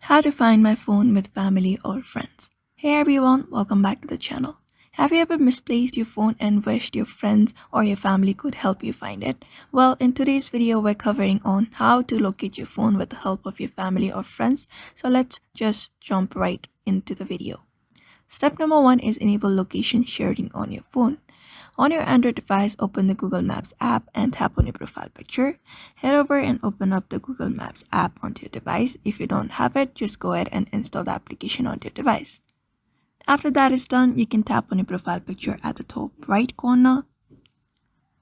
How to find my phone with family or friends. Hey everyone, welcome back to the channel. Have you ever misplaced your phone and wished your friends or your family could help you find it? Well, in today's video, we're covering on how to locate your phone with the help of your family or friends. So let's just jump right into the video. Step number 1 is enable location sharing on your phone. On your Android device, open the Google Maps app and tap on your profile picture. Head over and open up the Google Maps app onto your device. If you don't have it, just go ahead and install the application onto your device. After that is done, you can tap on your profile picture at the top right corner.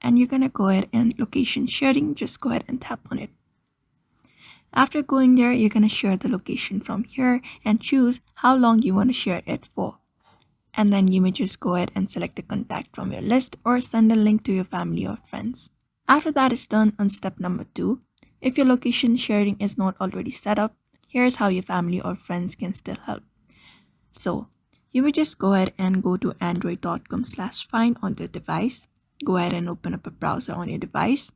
And you're going to go ahead and location sharing, just go ahead and tap on it. After going there, you're going to share the location from here and choose how long you want to share it for. And then you may just go ahead and select a contact from your list or send a link to your family or friends. After that is done, on step number 2, if your location sharing is not already set up, here's how your family or friends can still help. So you will just go ahead and go to android.com/find on your device. Go ahead and open up a browser on your device.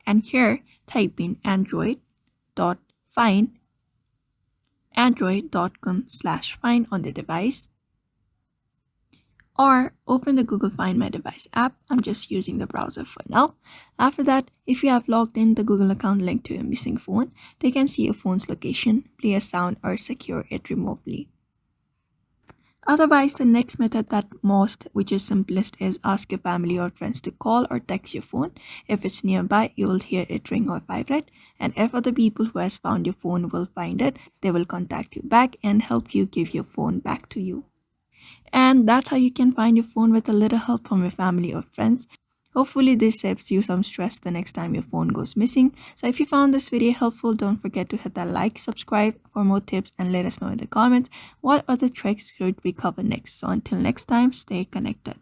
And here type in android.com/find on the device. Or open the Google Find My Device app. I'm just using the browser for now. After that, if you have logged in the Google account linked to your missing phone, they can see your phone's location, play a sound, or secure it remotely. Otherwise, the next method which is simplest, is ask your family or friends to call or text your phone. If it's nearby, you will hear it ring or vibrate. And if other people who has found your phone will find it, they will contact you back and help you give your phone back to you. And that's how you can find your phone with a little help from your family or friends. Hopefully this saves you some stress the next time your phone goes missing. So if you found this video helpful, don't forget to hit that like, subscribe for more tips, and let us know in the comments what other tricks should we cover next. So until next time, stay connected.